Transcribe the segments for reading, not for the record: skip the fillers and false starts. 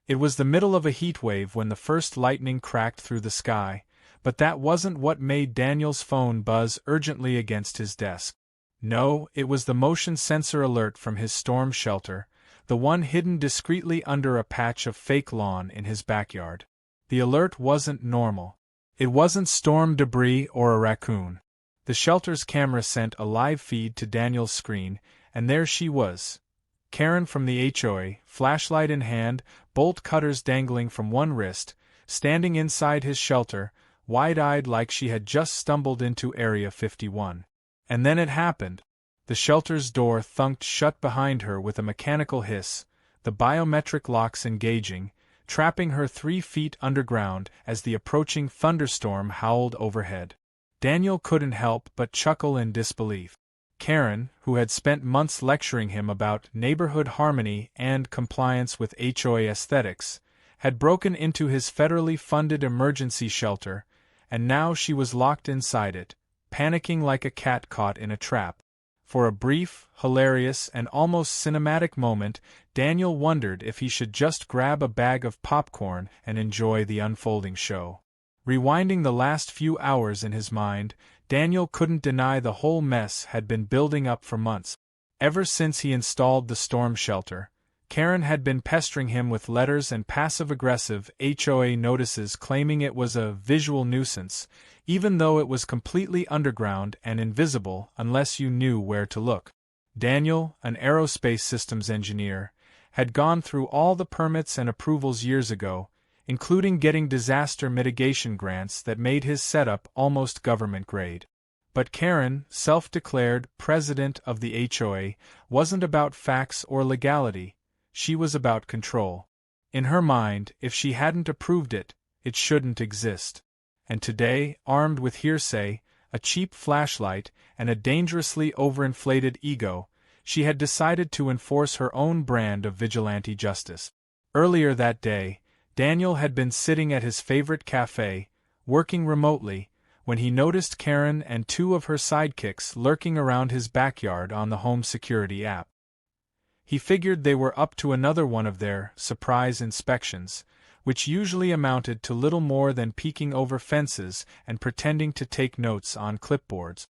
It was the middle of a heat wave when the first lightning cracked through the sky, but that wasn't what made Daniel's phone buzz urgently against his desk. No, it was the motion sensor alert from his storm shelter, the one hidden discreetly under a patch of fake lawn in his backyard. The alert wasn't normal. It wasn't storm debris or a raccoon. The shelter's camera sent a live feed to Daniel's screen, and there she was. Karen from the HOA, flashlight in hand, bolt cutters dangling from one wrist, standing inside his shelter, wide-eyed like she had just stumbled into Area 51. And then it happened. The shelter's door thunked shut behind her with a mechanical hiss, the biometric locks engaging, trapping her 3 feet underground as the approaching thunderstorm howled overhead. Daniel couldn't help but chuckle in disbelief. Karen, who had spent months lecturing him about neighborhood harmony and compliance with HOA aesthetics, had broken into his federally funded emergency shelter, and now she was locked inside it, panicking like a cat caught in a trap. For a brief, hilarious, and almost cinematic moment, Daniel wondered if he should just grab a bag of popcorn and enjoy the unfolding show. Rewinding the last few hours in his mind, Daniel couldn't deny the whole mess had been building up for months. Ever since he installed the storm shelter, Karen had been pestering him with letters and passive-aggressive HOA notices claiming it was a visual nuisance, even though it was completely underground and invisible unless you knew where to look. Daniel, an aerospace systems engineer, had gone through all the permits and approvals years ago, including getting disaster mitigation grants that made his setup almost government-grade. But Karen, self-declared president of the HOA, wasn't about facts or legality, she was about control. In her mind, if she hadn't approved it, it shouldn't exist. And today, armed with hearsay, a cheap flashlight, and a dangerously overinflated ego, she had decided to enforce her own brand of vigilante justice. Earlier that day, Daniel had been sitting at his favorite cafe, working remotely, when he noticed Karen and 2 of her sidekicks lurking around his backyard on the home security app. He figured they were up to another one of their surprise inspections, which usually amounted to little more than peeking over fences and pretending to take notes on clipboards.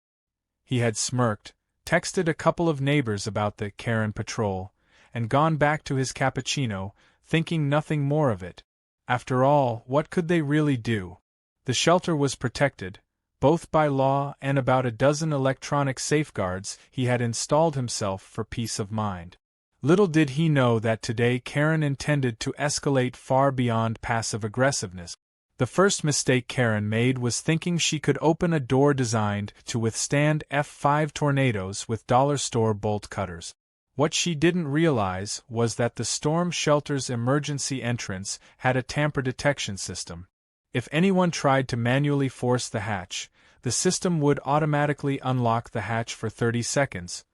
He had smirked, texted a couple of neighbors about the Karen patrol, and gone back to his cappuccino, thinking nothing more of it. After all, what could they really do? The shelter was protected, both by law and about a dozen electronic safeguards he had installed himself for peace of mind. Little did he know that today Karen intended to escalate far beyond passive aggressiveness. The first mistake Karen made was thinking she could open a door designed to withstand F5 tornadoes with dollar store bolt cutters. What she didn't realize was that the storm shelter's emergency entrance had a tamper detection system. If anyone tried to manually force the hatch, the system would automatically unlock the hatch for 30 seconds,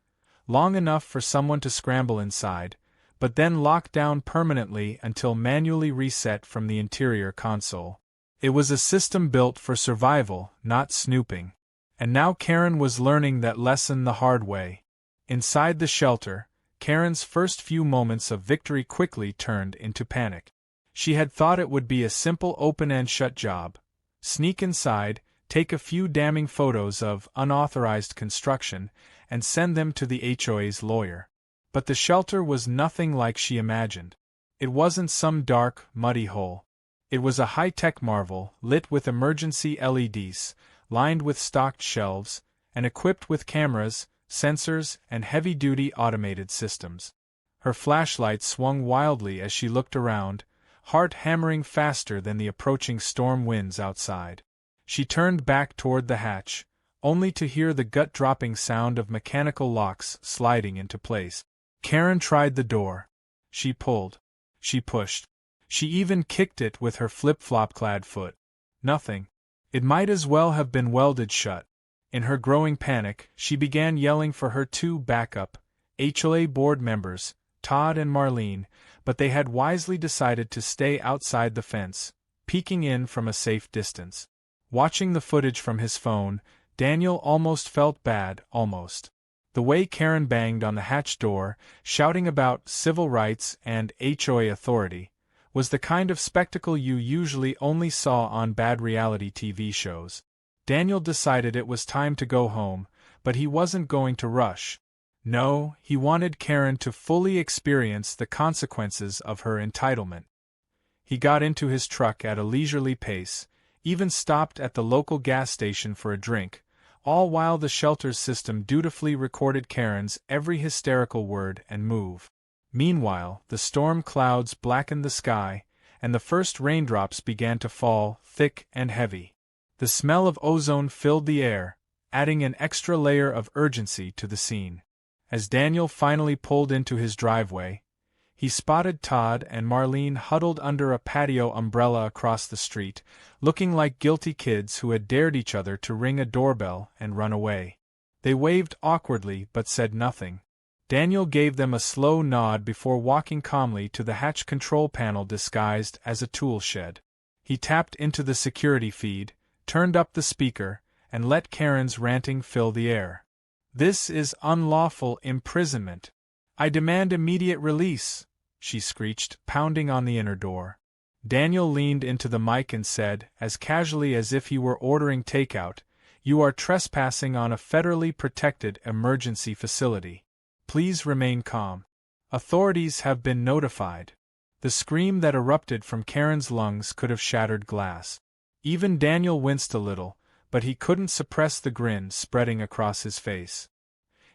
long enough for someone to scramble inside, but then lock down permanently until manually reset from the interior console. It was a system built for survival, not snooping. And now Karen was learning that lesson the hard way. Inside the shelter, Karen's first few moments of victory quickly turned into panic. She had thought it would be a simple open and shut job. Sneak inside, take a few damning photos of unauthorized construction, and send them to the HOA's lawyer. But the shelter was nothing like she imagined. It wasn't some dark, muddy hole. It was a high-tech marvel, lit with emergency LEDs, lined with stocked shelves, and equipped with cameras, sensors, and heavy-duty automated systems. Her flashlight swung wildly as she looked around, heart hammering faster than the approaching storm winds outside. She turned back toward the hatch, only to hear the gut-dropping sound of mechanical locks sliding into place. Karen tried the door. She pulled. She pushed. She even kicked it with her flip-flop-clad foot. Nothing. It might as well have been welded shut. In her growing panic, she began yelling for her 2 backup HOA board members, Todd and Marlene, but they had wisely decided to stay outside the fence, peeking in from a safe distance. Watching the footage from his phone, Daniel almost felt bad, almost. The way Karen banged on the hatch door, shouting about civil rights and HOA authority, was the kind of spectacle you usually only saw on bad reality TV shows. Daniel decided it was time to go home, but he wasn't going to rush. No, he wanted Karen to fully experience the consequences of her entitlement. He got into his truck at a leisurely pace, even stopped at the local gas station for a drink, all while the shelter's system dutifully recorded Karen's every hysterical word and move. Meanwhile, the storm clouds blackened the sky, and the first raindrops began to fall, thick and heavy. The smell of ozone filled the air, adding an extra layer of urgency to the scene. As Daniel finally pulled into his driveway, he spotted Todd and Marlene huddled under a patio umbrella across the street, looking like guilty kids who had dared each other to ring a doorbell and run away. They waved awkwardly but said nothing. Daniel gave them a slow nod before walking calmly to the hatch control panel disguised as a tool shed. He tapped into the security feed, turned up the speaker, and let Karen's ranting fill the air. "This is unlawful imprisonment. I demand immediate release," she screeched, pounding on the inner door. Daniel leaned into the mic and said, as casually as if he were ordering takeout, "You are trespassing on a federally protected emergency facility. Please remain calm. Authorities have been notified." The scream that erupted from Karen's lungs could have shattered glass. Even Daniel winced a little, but he couldn't suppress the grin spreading across his face.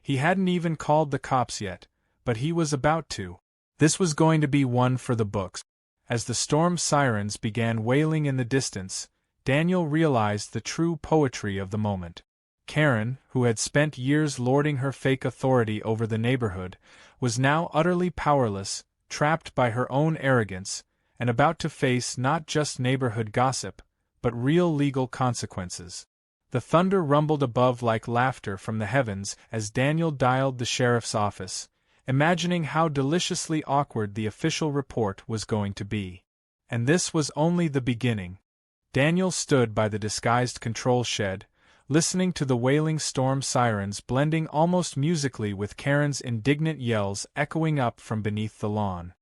He hadn't even called the cops yet, but he was about to. This was going to be one for the books. As the storm sirens began wailing in the distance, Daniel realized the true poetry of the moment. Karen, who had spent years lording her fake authority over the neighborhood, was now utterly powerless, trapped by her own arrogance, and about to face not just neighborhood gossip, but real legal consequences. The thunder rumbled above like laughter from the heavens as Daniel dialed the sheriff's office, imagining how deliciously awkward the official report was going to be. And this was only the beginning. Daniel stood by the disguised control shed, listening to the wailing storm sirens blending almost musically with Karen's indignant yells echoing up from beneath the lawn.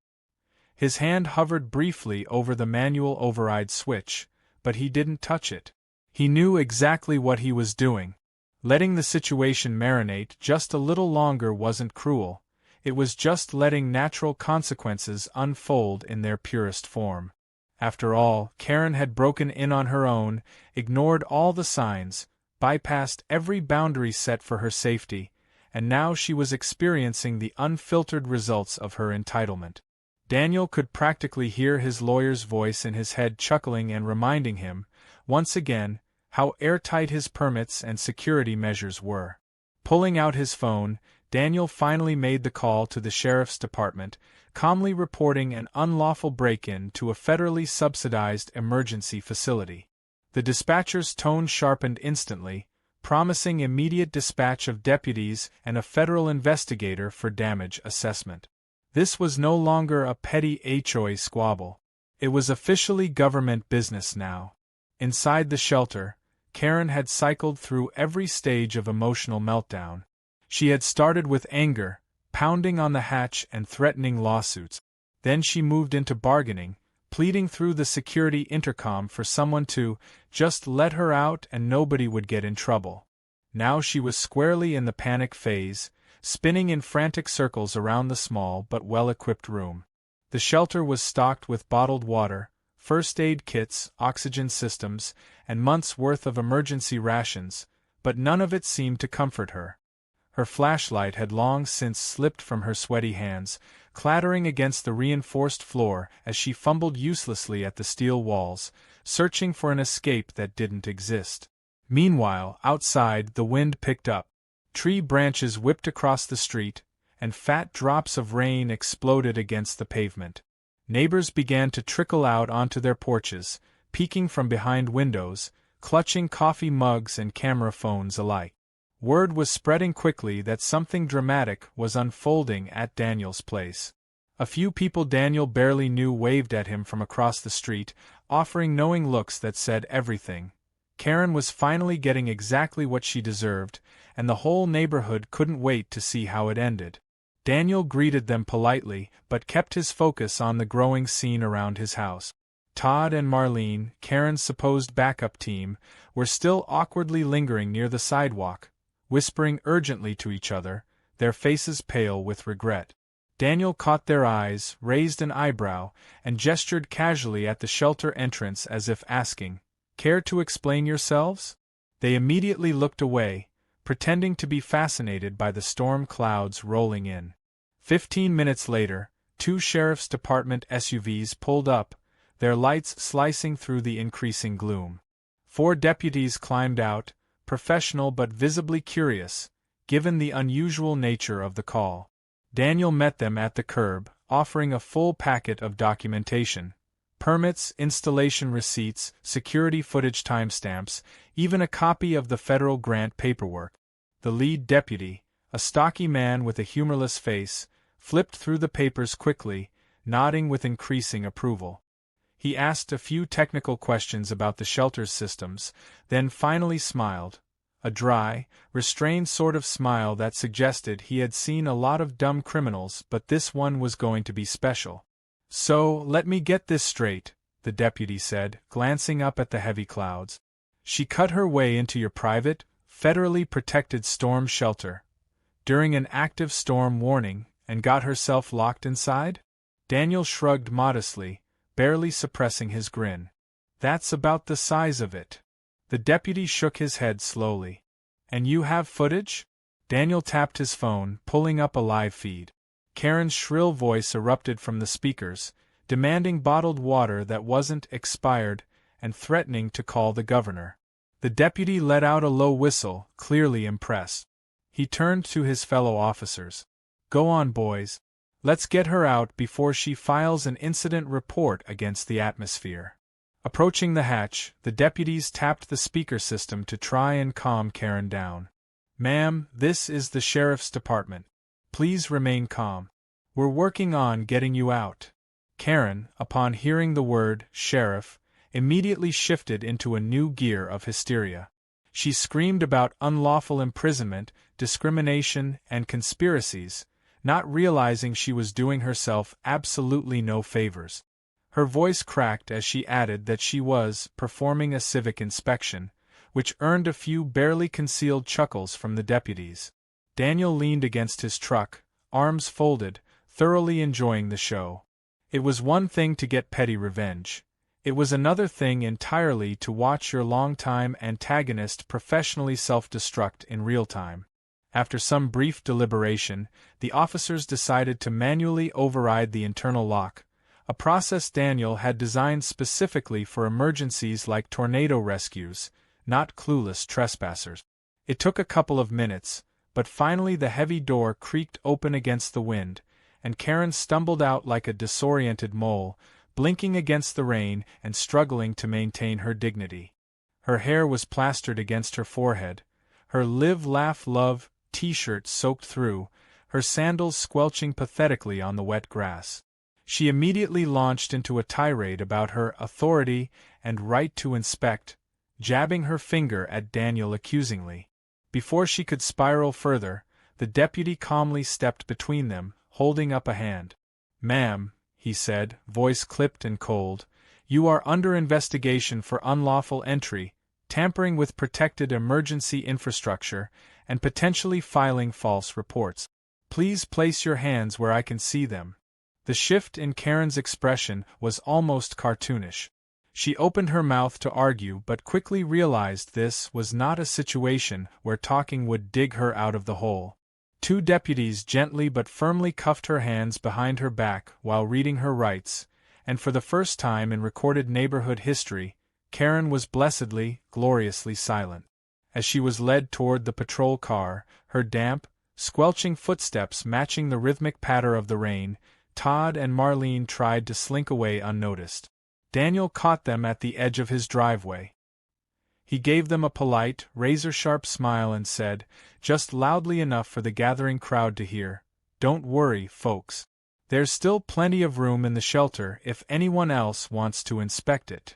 His hand hovered briefly over the manual override switch, but he didn't touch it. He knew exactly what he was doing. Letting the situation marinate just a little longer wasn't cruel, it was just letting natural consequences unfold in their purest form. After all, Karen had broken in on her own, ignored all the signs, bypassed every boundary set for her safety, and now she was experiencing the unfiltered results of her entitlement. Daniel could practically hear his lawyer's voice in his head chuckling and reminding him, once again, how airtight his permits and security measures were. Pulling out his phone, Daniel finally made the call to the sheriff's department, calmly reporting an unlawful break-in to a federally subsidized emergency facility. The dispatcher's tone sharpened instantly, promising immediate dispatch of deputies and a federal investigator for damage assessment. This was no longer a petty HOA squabble. It was officially government business now. Inside the shelter, Karen had cycled through every stage of emotional meltdown. She had started with anger, pounding on the hatch and threatening lawsuits. Then she moved into bargaining, pleading through the security intercom for someone to just let her out and nobody would get in trouble. Now she was squarely in the panic phase, spinning in frantic circles around the small but well-equipped room. The shelter was stocked with bottled water, first aid kits, oxygen systems, and months' worth of emergency rations, but none of it seemed to comfort her. Her flashlight had long since slipped from her sweaty hands, clattering against the reinforced floor as she fumbled uselessly at the steel walls, searching for an escape that didn't exist. Meanwhile, outside, the wind picked up. Tree branches whipped across the street, and fat drops of rain exploded against the pavement. Neighbors began to trickle out onto their porches, peeking from behind windows, clutching coffee mugs and camera phones alike. Word was spreading quickly that something dramatic was unfolding at Daniel's place. A few people Daniel barely knew waved at him from across the street, offering knowing looks that said everything. Karen was finally getting exactly what she deserved, and the whole neighborhood couldn't wait to see how it ended. Daniel greeted them politely but kept his focus on the growing scene around his house. Todd and Marlene, Karen's supposed backup team, were still awkwardly lingering near the sidewalk, whispering urgently to each other, their faces pale with regret. Daniel caught their eyes, raised an eyebrow, and gestured casually at the shelter entrance as if asking, "Care to explain yourselves?" They immediately looked away, pretending to be fascinated by the storm clouds rolling in. 15 minutes later, 2 sheriff's department SUVs pulled up, their lights slicing through the increasing gloom. 4 deputies climbed out, professional but visibly curious, given the unusual nature of the call. Daniel met them at the curb, offering a full packet of documentation: permits, installation receipts, security footage timestamps, even a copy of the federal grant paperwork. The lead deputy, a stocky man with a humorless face, flipped through the papers quickly, nodding with increasing approval. He asked a few technical questions about the shelter's systems, then finally smiled, a dry, restrained sort of smile that suggested he had seen a lot of dumb criminals but this one was going to be special. "So, let me get this straight," the deputy said, glancing up at the heavy clouds. "She cut her way into your private, federally protected storm shelter during an active storm warning and got herself locked inside?" Daniel shrugged modestly, barely suppressing his grin. "That's about the size of it." The deputy shook his head slowly. "And you have footage?" Daniel tapped his phone, pulling up a live feed. Karen's shrill voice erupted from the speakers, demanding bottled water that wasn't expired and threatening to call the governor. The deputy let out a low whistle, clearly impressed. He turned to his fellow officers. "Go on, boys. Let's get her out before she files an incident report against the atmosphere." Approaching the hatch, the deputies tapped the speaker system to try and calm Karen down. "Ma'am, this is the sheriff's department. Please remain calm. We're working on getting you out." Karen, upon hearing the word sheriff, immediately shifted into a new gear of hysteria. She screamed about unlawful imprisonment, discrimination, and conspiracies, not realizing she was doing herself absolutely no favors. Her voice cracked as she added that she was performing a civic inspection, which earned a few barely concealed chuckles from the deputies. Daniel leaned against his truck, arms folded, thoroughly enjoying the show. It was one thing to get petty revenge. It was another thing entirely to watch your longtime antagonist professionally self-destruct in real time. After some brief deliberation, the officers decided to manually override the internal lock, a process Daniel had designed specifically for emergencies like tornado rescues, not clueless trespassers. It took a couple of minutes, but finally the heavy door creaked open against the wind, and Karen stumbled out like a disoriented mole, blinking against the rain and struggling to maintain her dignity. Her hair was plastered against her forehead, her Live Laugh Love t-shirt soaked through, her sandals squelching pathetically on the wet grass. She immediately launched into a tirade about her authority and right to inspect, jabbing her finger at Daniel accusingly. Before she could spiral further, the deputy calmly stepped between them, holding up a hand. "Ma'am," he said, voice clipped and cold, "you are under investigation for unlawful entry, tampering with protected emergency infrastructure, and potentially filing false reports. Please place your hands where I can see them." The shift in Karen's expression was almost cartoonish. She opened her mouth to argue but quickly realized this was not a situation where talking would dig her out of the hole. 2 deputies gently but firmly cuffed her hands behind her back while reading her rights, and for the first time in recorded neighborhood history, Karen was blessedly, gloriously silent. As she was led toward the patrol car, her damp, squelching footsteps matching the rhythmic patter of the rain, Todd and Marlene tried to slink away unnoticed. Daniel caught them at the edge of his driveway. He gave them a polite, razor-sharp smile and said, just loudly enough for the gathering crowd to hear, "Don't worry, folks. There's still plenty of room in the shelter if anyone else wants to inspect it."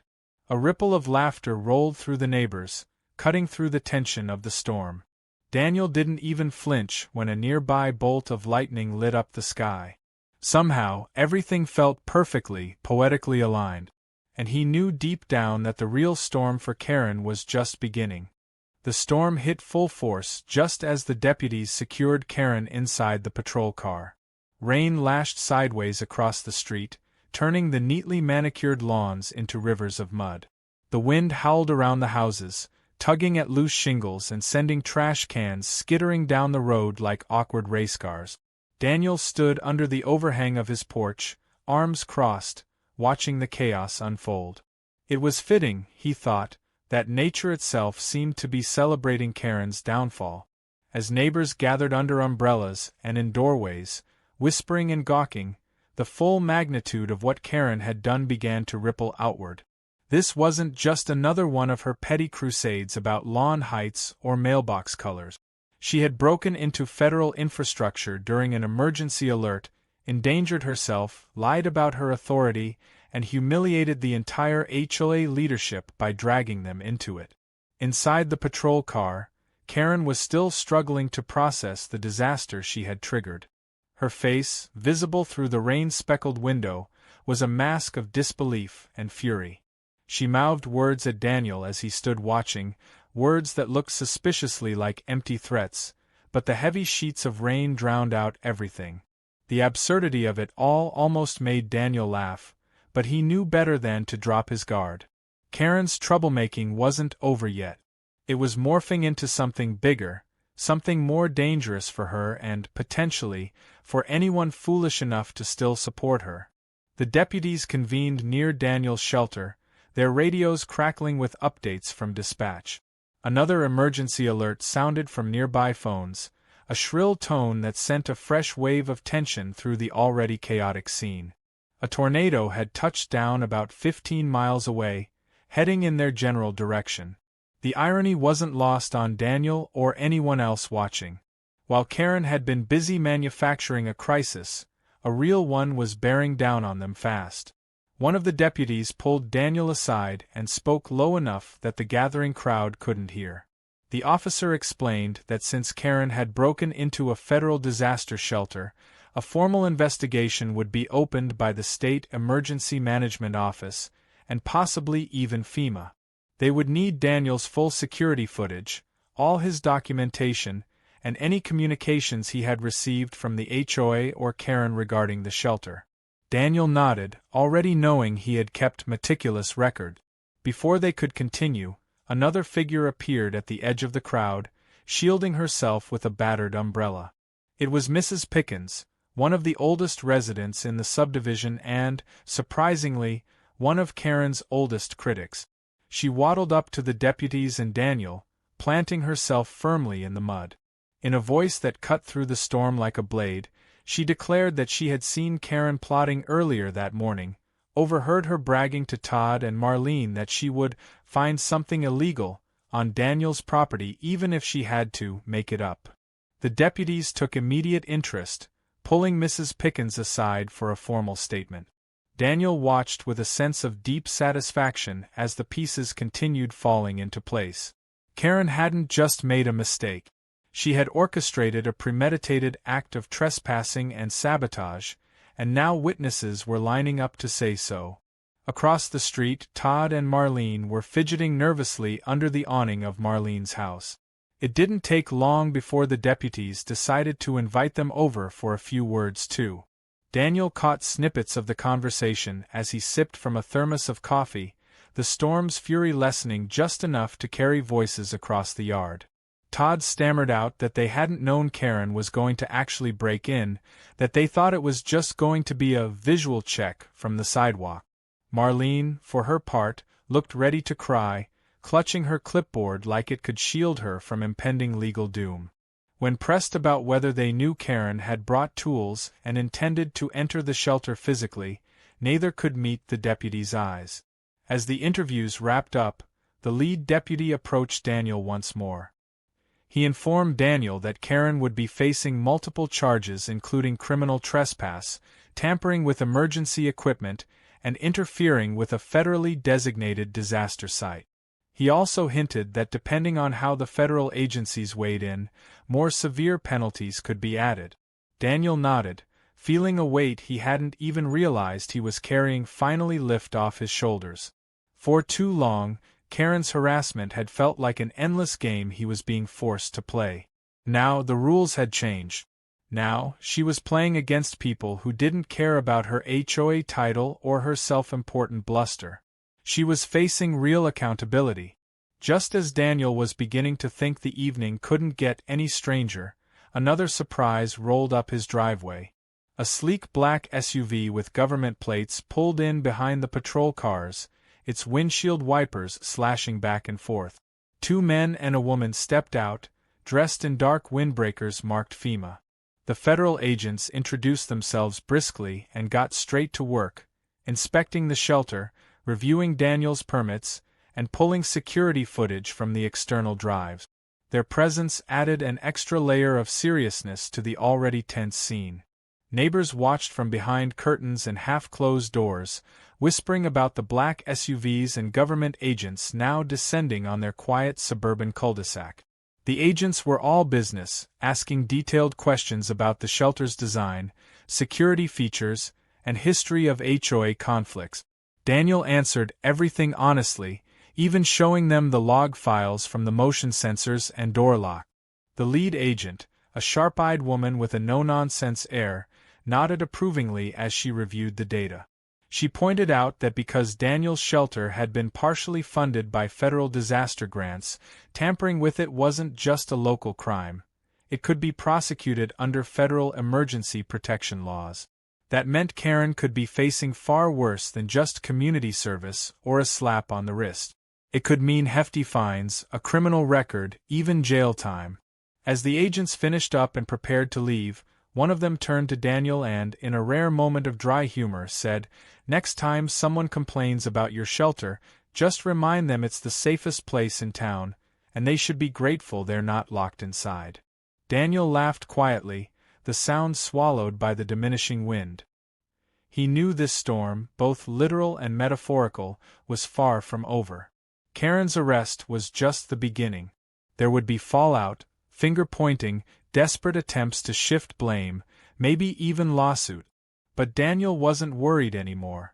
A ripple of laughter rolled through the neighbors, cutting through the tension of the storm. Daniel didn't even flinch when a nearby bolt of lightning lit up the sky. Somehow, everything felt perfectly, poetically aligned. And he knew deep down that the real storm for Karen was just beginning. The storm hit full force just as the deputies secured Karen inside the patrol car. Rain lashed sideways across the street, turning the neatly manicured lawns into rivers of mud. The wind howled around the houses, tugging at loose shingles and sending trash cans skittering down the road like awkward race cars. Daniel stood under the overhang of his porch, arms crossed, watching the chaos unfold. It was fitting, he thought, that nature itself seemed to be celebrating Karen's downfall. As neighbors gathered under umbrellas and in doorways, whispering and gawking, the full magnitude of what Karen had done began to ripple outward. This wasn't just another one of her petty crusades about lawn heights or mailbox colors. She had broken into federal infrastructure during an emergency alert, endangered herself, lied about her authority, and humiliated the entire HOA leadership by dragging them into it. Inside the patrol car, Karen was still struggling to process the disaster she had triggered. Her face, visible through the rain-speckled window, was a mask of disbelief and fury. She mouthed words at Daniel as he stood watching, words that looked suspiciously like empty threats, but the heavy sheets of rain drowned out everything. The absurdity of it all almost made Daniel laugh, but he knew better than to drop his guard. Karen's troublemaking wasn't over yet. It was morphing into something bigger, something more dangerous for her and, potentially, for anyone foolish enough to still support her. The deputies convened near Daniel's shelter, their radios crackling with updates from dispatch. Another emergency alert sounded from nearby phones, a shrill tone that sent a fresh wave of tension through the already chaotic scene. A tornado had touched down about 15 miles away, heading in their general direction. The irony wasn't lost on Daniel or anyone else watching. While Karen had been busy manufacturing a crisis, a real one was bearing down on them fast. One of the deputies pulled Daniel aside and spoke low enough that the gathering crowd couldn't hear. The officer explained that since Karen had broken into a federal disaster shelter, a formal investigation would be opened by the State Emergency Management Office, and possibly even FEMA. They would need Daniel's full security footage, all his documentation, and any communications he had received from the HOA or Karen regarding the shelter. Daniel nodded, already knowing he had kept meticulous record. Before they could continue, another figure appeared at the edge of the crowd, shielding herself with a battered umbrella. It was Mrs. Pickens, one of the oldest residents in the subdivision and, surprisingly, one of Karen's oldest critics. She waddled up to the deputies and Daniel, planting herself firmly in the mud. In a voice that cut through the storm like a blade, she declared that she had seen Karen plotting earlier that morning, overheard her bragging to Todd and Marlene that she would find something illegal on Daniel's property even if she had to make it up. The deputies took immediate interest, pulling Mrs. Pickens aside for a formal statement. Daniel watched with a sense of deep satisfaction as the pieces continued falling into place. Karen hadn't just made a mistake. She had orchestrated a premeditated act of trespassing and sabotage, and now witnesses were lining up to say so. Across the street, Todd and Marlene were fidgeting nervously under the awning of Marlene's house. It didn't take long before the deputies decided to invite them over for a few words too. Daniel caught snippets of the conversation as he sipped from a thermos of coffee, the storm's fury lessening just enough to carry voices across the yard. Todd stammered out that they hadn't known Karen was going to actually break in, that they thought it was just going to be a visual check from the sidewalk. Marlene, for her part, looked ready to cry, clutching her clipboard like it could shield her from impending legal doom. When pressed about whether they knew Karen had brought tools and intended to enter the shelter physically, neither could meet the deputy's eyes. As the interviews wrapped up, the lead deputy approached Daniel once more. He informed Daniel that Karen would be facing multiple charges including criminal trespass, tampering with emergency equipment, and interfering with a federally designated disaster site. He also hinted that depending on how the federal agencies weighed in, more severe penalties could be added. Daniel nodded, feeling a weight he hadn't even realized he was carrying finally lift off his shoulders. For too long, Karen's harassment had felt like an endless game he was being forced to play. Now the rules had changed. Now, she was playing against people who didn't care about her HOA title or her self-important bluster. She was facing real accountability. Just as Daniel was beginning to think the evening couldn't get any stranger, another surprise rolled up his driveway. A sleek black SUV with government plates pulled in behind the patrol cars, its windshield wipers slashing back and forth. Two men and a woman stepped out, dressed in dark windbreakers marked FEMA. The federal agents introduced themselves briskly and got straight to work, inspecting the shelter, reviewing Daniel's permits, and pulling security footage from the external drives. Their presence added an extra layer of seriousness to the already tense scene. Neighbors watched from behind curtains and half-closed doors, whispering about the black SUVs and government agents now descending on their quiet suburban cul-de-sac. The agents were all business, asking detailed questions about the shelter's design, security features, and history of HOA conflicts. Daniel answered everything honestly, even showing them the log files from the motion sensors and door lock. The lead agent, a sharp-eyed woman with a no-nonsense air, nodded approvingly as she reviewed the data. She pointed out that because Daniel's shelter had been partially funded by federal disaster grants, tampering with it wasn't just a local crime. It could be prosecuted under federal emergency protection laws. That meant Karen could be facing far worse than just community service or a slap on the wrist. It could mean hefty fines, a criminal record, even jail time. As the agents finished up and prepared to leave, one of them turned to Daniel and, in a rare moment of dry humor, said, "Next time someone complains about your shelter, just remind them it's the safest place in town, and they should be grateful they're not locked inside." Daniel laughed quietly, the sound swallowed by the diminishing wind. He knew this storm, both literal and metaphorical, was far from over. Karen's arrest was just the beginning. There would be fallout, finger-pointing, desperate attempts to shift blame, maybe even lawsuit. But Daniel wasn't worried anymore.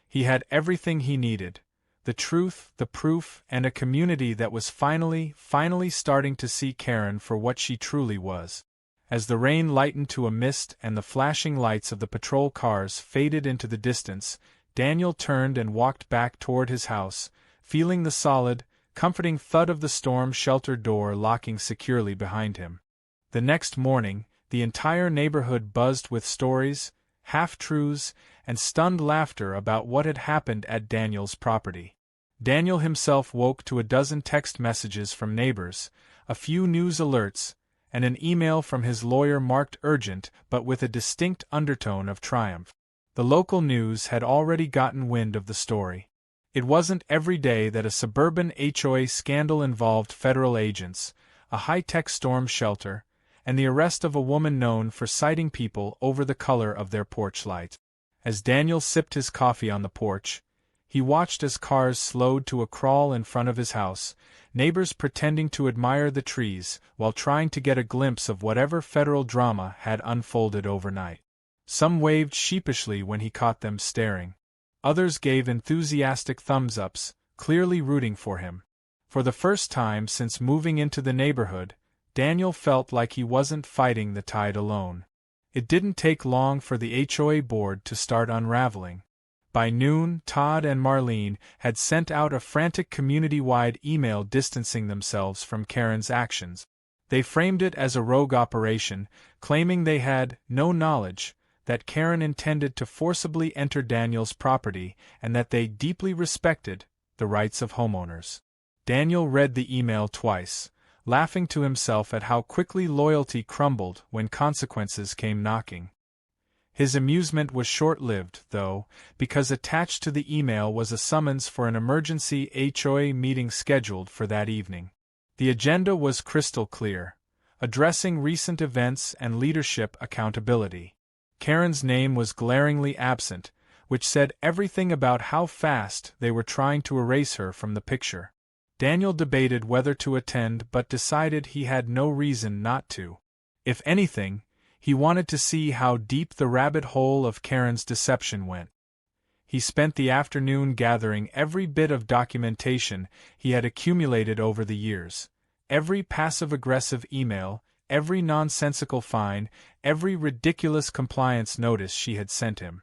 He had everything he needed: the truth, the proof, and a community that was finally starting to see Karen for what she truly was. As the rain lightened to a mist and the flashing lights of the patrol cars faded into the distance, Daniel turned and walked back toward his house, feeling the solid, comforting thud of the storm-shelter door locking securely behind him. The next morning, the entire neighborhood buzzed with stories, half-truths, and stunned laughter about what had happened at Daniel's property. Daniel himself woke to a dozen text messages from neighbors, a few news alerts, and an email from his lawyer marked urgent but with a distinct undertone of triumph. The local news had already gotten wind of the story. It wasn't every day that a suburban HOA scandal involved federal agents, a high-tech storm shelter, and the arrest of a woman known for citing people over the color of their porch light. As Daniel sipped his coffee on the porch, he watched as cars slowed to a crawl in front of his house, neighbors pretending to admire the trees while trying to get a glimpse of whatever federal drama had unfolded overnight. Some waved sheepishly when he caught them staring. Others gave enthusiastic thumbs-ups, clearly rooting for him. For the first time since moving into the neighborhood, Daniel felt like he wasn't fighting the tide alone. It didn't take long for the HOA board to start unraveling. By noon, Todd and Marlene had sent out a frantic community-wide email distancing themselves from Karen's actions. They framed it as a rogue operation, claiming they had no knowledge that Karen intended to forcibly enter Daniel's property and that they deeply respected the rights of homeowners. Daniel read the email twice, laughing to himself at how quickly loyalty crumbled when consequences came knocking. His amusement was short-lived, though, because attached to the email was a summons for an emergency HOA meeting scheduled for that evening. The agenda was crystal clear, addressing recent events and leadership accountability. Karen's name was glaringly absent, which said everything about how fast they were trying to erase her from the picture. Daniel debated whether to attend but decided he had no reason not to. If anything, he wanted to see how deep the rabbit hole of Karen's deception went. He spent the afternoon gathering every bit of documentation he had accumulated over the years. Every passive-aggressive email, every nonsensical fine, every ridiculous compliance notice she had sent him.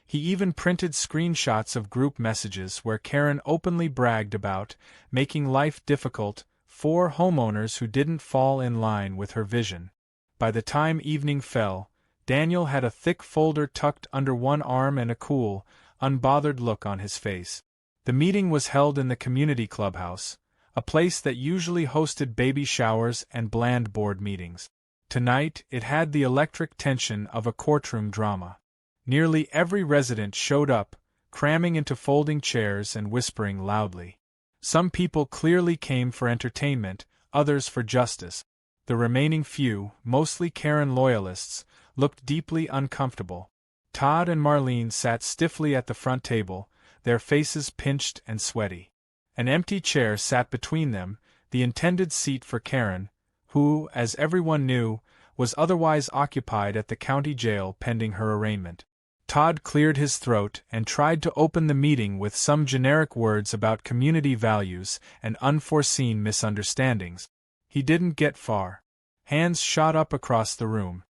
He even printed screenshots of group messages where Karen openly bragged about making life difficult for homeowners who didn't fall in line with her vision. By the time evening fell, Daniel had a thick folder tucked under one arm and a cool, unbothered look on his face. The meeting was held in the community clubhouse, a place that usually hosted baby showers and bland board meetings. Tonight, it had the electric tension of a courtroom drama. Nearly every resident showed up, cramming into folding chairs and whispering loudly. Some people clearly came for entertainment, others for justice. The remaining few, mostly Karen loyalists, looked deeply uncomfortable. Todd and Marlene sat stiffly at the front table, their faces pinched and sweaty. An empty chair sat between them, the intended seat for Karen, who, as everyone knew, was otherwise occupied at the county jail pending her arraignment. Todd cleared his throat and tried to open the meeting with some generic words about community values and unforeseen misunderstandings. He didn't get far. Hands shot up across the room.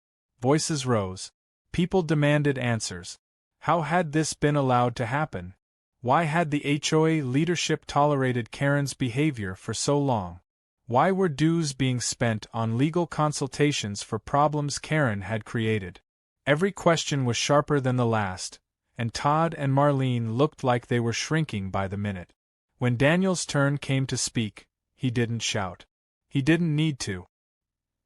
Voices rose. People demanded answers. How had this been allowed to happen? Why had the HOA leadership tolerated Karen's behavior for so long? Why were dues being spent on legal consultations for problems Karen had created? Every question was sharper than the last, and Todd and Marlene looked like they were shrinking by the minute. When Daniel's turn came to speak, he didn't shout. He didn't need to.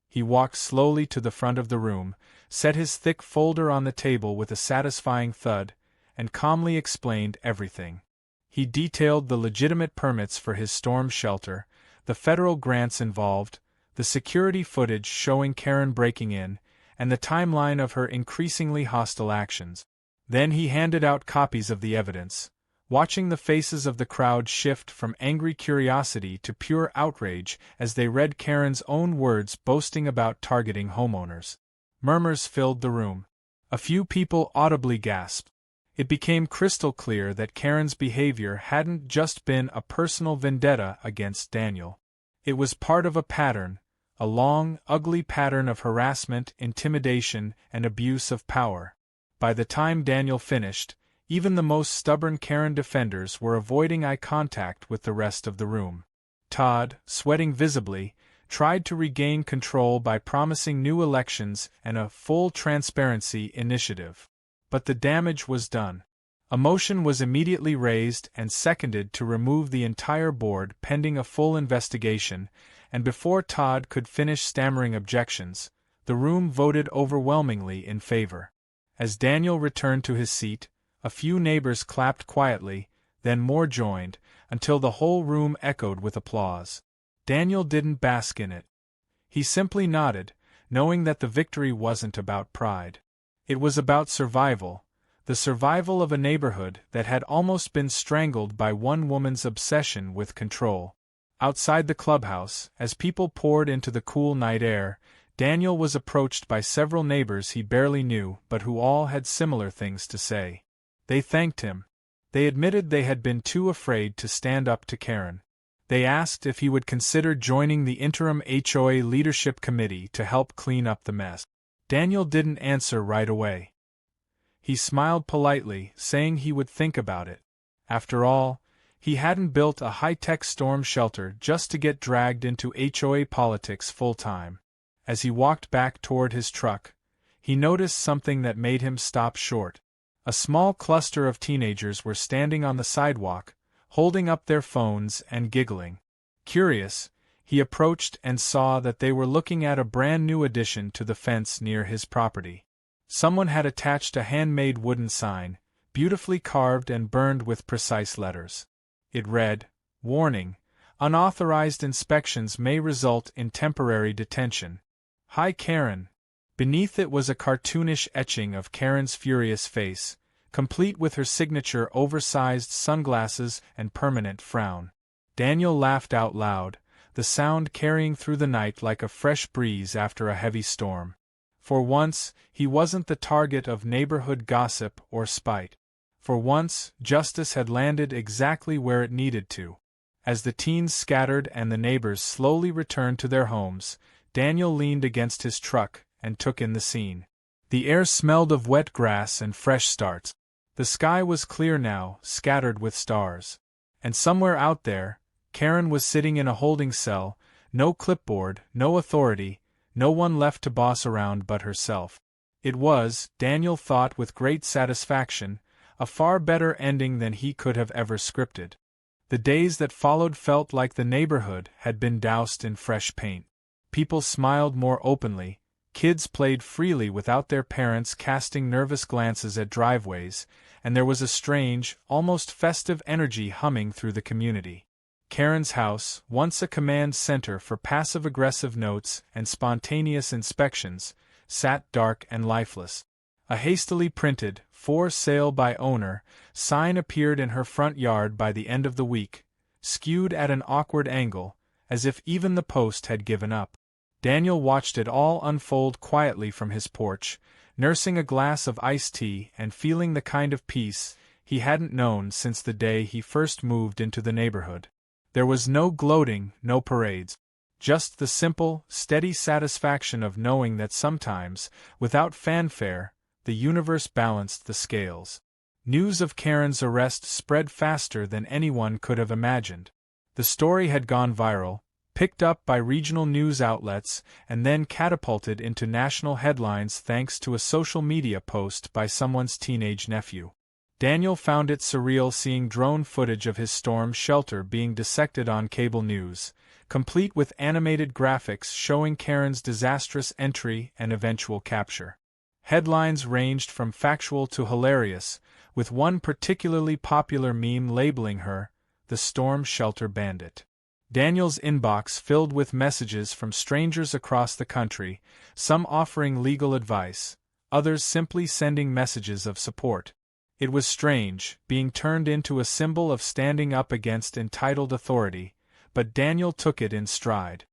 He walked slowly to the front of the room, set his thick folder on the table with a satisfying thud, and calmly explained everything. He detailed the legitimate permits for his storm shelter, the federal grants involved, the security footage showing Karen breaking in, and the timeline of her increasingly hostile actions. Then he handed out copies of the evidence, watching the faces of the crowd shift from angry curiosity to pure outrage as they read Karen's own words boasting about targeting homeowners. Murmurs filled the room. A few people audibly gasped. It became crystal clear that Karen's behavior hadn't just been a personal vendetta against Daniel. It was part of a pattern, a long, ugly pattern of harassment, intimidation, and abuse of power. By the time Daniel finished, even the most stubborn Karen defenders were avoiding eye contact with the rest of the room. Todd, sweating visibly, tried to regain control by promising new elections and a full transparency initiative. But the damage was done. A motion was immediately raised and seconded to remove the entire board pending a full investigation, and before Todd could finish stammering objections, the room voted overwhelmingly in favor. As Daniel returned to his seat, a few neighbors clapped quietly, then more joined, until the whole room echoed with applause. Daniel didn't bask in it. He simply nodded, knowing that the victory wasn't about pride. It was about survival, the survival of a neighborhood that had almost been strangled by one woman's obsession with control. Outside the clubhouse, as people poured into the cool night air, Daniel was approached by several neighbors he barely knew but who all had similar things to say. They thanked him. They admitted they had been too afraid to stand up to Karen. They asked if he would consider joining the interim HOA leadership committee to help clean up the mess. Daniel didn't answer right away. He smiled politely, saying he would think about it. After all, he hadn't built a high-tech storm shelter just to get dragged into HOA politics full-time. As he walked back toward his truck, he noticed something that made him stop short. A small cluster of teenagers were standing on the sidewalk, holding up their phones and giggling. Curious, he approached and saw that they were looking at a brand-new addition to the fence near his property. Someone had attached a handmade wooden sign, beautifully carved and burned with precise letters. It read, "Warning, unauthorized inspections may result in temporary detention. Hi Karen." Beneath it was a cartoonish etching of Karen's furious face, complete with her signature oversized sunglasses and permanent frown. Daniel laughed out loud, the sound carrying through the night like a fresh breeze after a heavy storm. For once, he wasn't the target of neighborhood gossip or spite. For once, justice had landed exactly where it needed to. As the teens scattered and the neighbors slowly returned to their homes, Daniel leaned against his truck and took in the scene. The air smelled of wet grass and fresh starts. The sky was clear now, scattered with stars. And somewhere out there, Karen was sitting in a holding cell, no clipboard, no authority, no one left to boss around but herself. It was, Daniel thought with great satisfaction, a far better ending than he could have ever scripted. The days that followed felt like the neighborhood had been doused in fresh paint. People smiled more openly, kids played freely without their parents casting nervous glances at driveways, and there was a strange, almost festive energy humming through the community. Karen's house, once a command center for passive-aggressive notes and spontaneous inspections, sat dark and lifeless. A hastily printed, "For sale by owner," sign appeared in her front yard by the end of the week, skewed at an awkward angle, as if even the post had given up. Daniel watched it all unfold quietly from his porch, nursing a glass of iced tea and feeling the kind of peace he hadn't known since the day he first moved into the neighborhood. There was no gloating, no parades. Just the simple, steady satisfaction of knowing that sometimes, without fanfare, the universe balanced the scales. News of Karen's arrest spread faster than anyone could have imagined. The story had gone viral, picked up by regional news outlets, and then catapulted into national headlines thanks to a social media post by someone's teenage nephew. Daniel found it surreal seeing drone footage of his storm shelter being dissected on cable news, complete with animated graphics showing Karen's disastrous entry and eventual capture. Headlines ranged from factual to hilarious, with one particularly popular meme labeling her, the storm shelter bandit. Daniel's inbox filled with messages from strangers across the country, some offering legal advice, others simply sending messages of support. It was strange, being turned into a symbol of standing up against entitled authority, but Daniel took it in stride.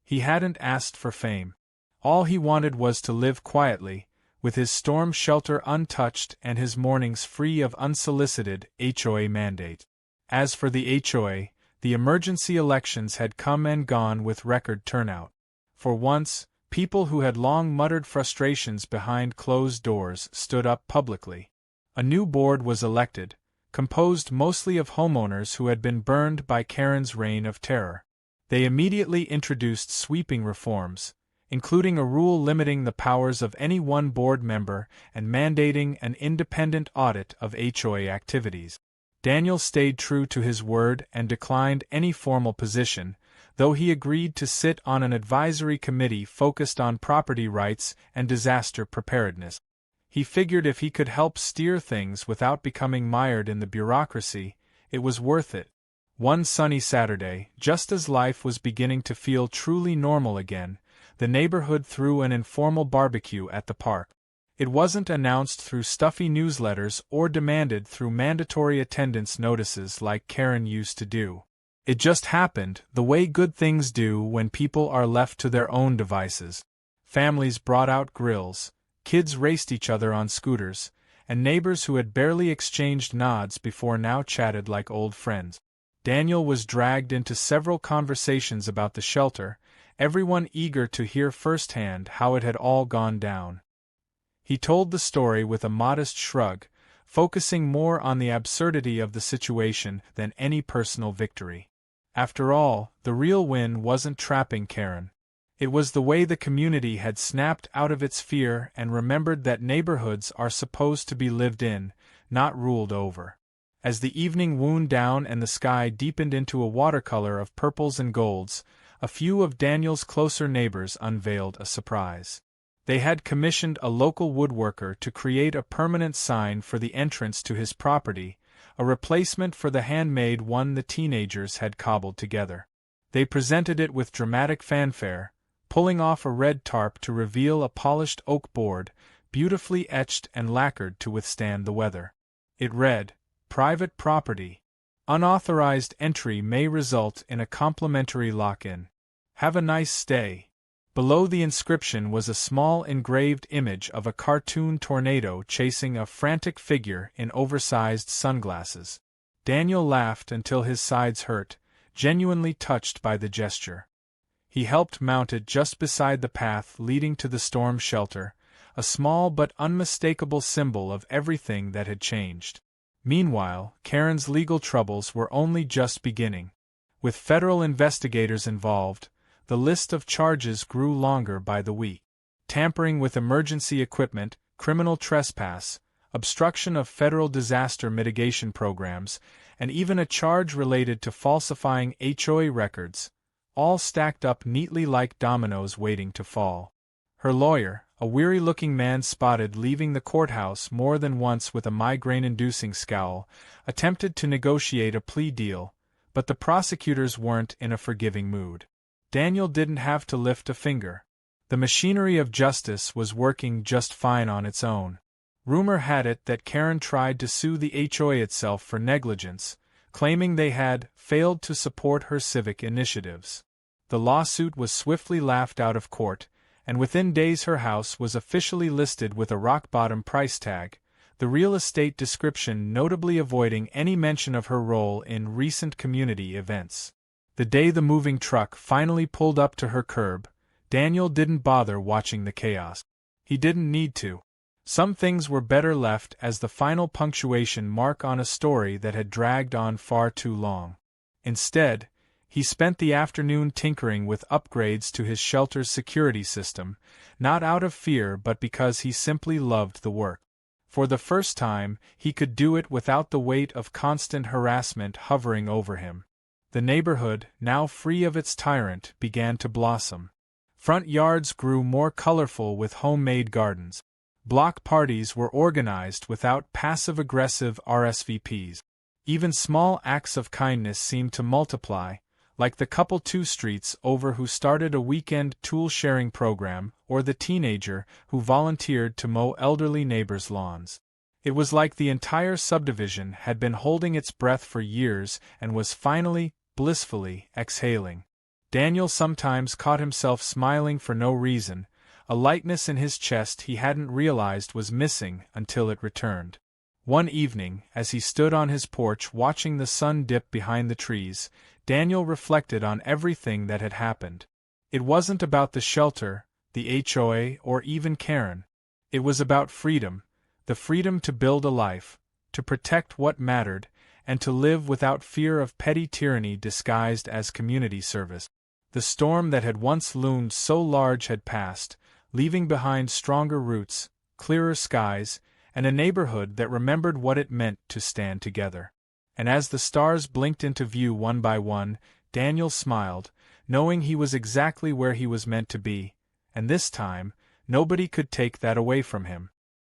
He hadn't asked for fame. All he wanted was to live quietly, with his storm shelter untouched and his mornings free of unsolicited HOA mandate. As for the HOA, the emergency elections had come and gone with record turnout. For once, people who had long muttered frustrations behind closed doors stood up publicly. A new board was elected, composed mostly of homeowners who had been burned by Karen's reign of terror. They immediately introduced sweeping reforms, including a rule limiting the powers of any one board member and mandating an independent audit of HOA activities. Daniel stayed true to his word and declined any formal position, though he agreed to sit on an advisory committee focused on property rights and disaster preparedness. He figured if he could help steer things without becoming mired in the bureaucracy, it was worth it. One sunny Saturday, just as life was beginning to feel truly normal again, the neighborhood threw an informal barbecue at the park. It wasn't announced through stuffy newsletters or demanded through mandatory attendance notices like Karen used to do. It just happened, the way good things do when people are left to their own devices. Families brought out grills, kids raced each other on scooters, and neighbors who had barely exchanged nods before now chatted like old friends. Daniel was dragged into several conversations about the shelter, everyone eager to hear firsthand how it had all gone down. He told the story with a modest shrug, focusing more on the absurdity of the situation than any personal victory. After all, the real win wasn't trapping Karen. It was the way the community had snapped out of its fear and remembered that neighborhoods are supposed to be lived in, not ruled over. As the evening wound down and the sky deepened into a watercolor of purples and golds, a few of Daniel's closer neighbors unveiled a surprise. They had commissioned a local woodworker to create a permanent sign for the entrance to his property, a replacement for the handmade one the teenagers had cobbled together. They presented it with dramatic fanfare, pulling off a red tarp to reveal a polished oak board, beautifully etched and lacquered to withstand the weather. It read, "Private property." Unauthorized entry may result in a complimentary lock-in. Have a nice stay. Below the inscription was a small engraved image of a cartoon tornado chasing a frantic figure in oversized sunglasses. Daniel laughed until his sides hurt, genuinely touched by the gesture. He helped mount it just beside the path leading to the storm shelter, a small but unmistakable symbol of everything that had changed. Meanwhile, Karen's legal troubles were only just beginning. With federal investigators involved, the list of charges grew longer by the week. Tampering with emergency equipment, criminal trespass, obstruction of federal disaster mitigation programs, and even a charge related to falsifying HOA records, all stacked up neatly like dominoes waiting to fall. Her lawyer, a weary-looking man spotted leaving the courthouse more than once with a migraine-inducing scowl, attempted to negotiate a plea deal, but the prosecutors weren't in a forgiving mood. Daniel didn't have to lift a finger. The machinery of justice was working just fine on its own. Rumor had it that Karen tried to sue the HOA itself for negligence, claiming they had failed to support her civic initiatives. The lawsuit was swiftly laughed out of court, and within days her house was officially listed with a rock-bottom price tag, the real estate description notably avoiding any mention of her role in recent community events. The day the moving truck finally pulled up to her curb, Daniel didn't bother watching the chaos. He didn't need to. Some things were better left as the final punctuation mark on a story that had dragged on far too long. Instead, he spent the afternoon tinkering with upgrades to his shelter's security system, not out of fear but because he simply loved the work. For the first time, he could do it without the weight of constant harassment hovering over him. The neighborhood, now free of its tyrant, began to blossom. Front yards grew more colorful with homemade gardens. Block parties were organized without passive-aggressive RSVPs. Even small acts of kindness seemed to multiply, like the couple 2 streets over who started a weekend tool-sharing program, or the teenager who volunteered to mow elderly neighbors' lawns. It was like the entire subdivision had been holding its breath for years and was finally, blissfully, exhaling. Daniel sometimes caught himself smiling for no reason, a lightness in his chest he hadn't realized was missing until it returned. One evening, as he stood on his porch watching the sun dip behind the trees, Daniel reflected on everything that had happened. It wasn't about the shelter, the HOA, or even Karen. It was about freedom, the freedom to build a life, to protect what mattered, and to live without fear of petty tyranny disguised as community service. The storm that had once loomed so large had passed, leaving behind stronger roots, clearer skies, and a neighborhood that remembered what it meant to stand together. And as the stars blinked into view one by one, Daniel smiled, knowing he was exactly where he was meant to be, and this time, nobody could take that away from him.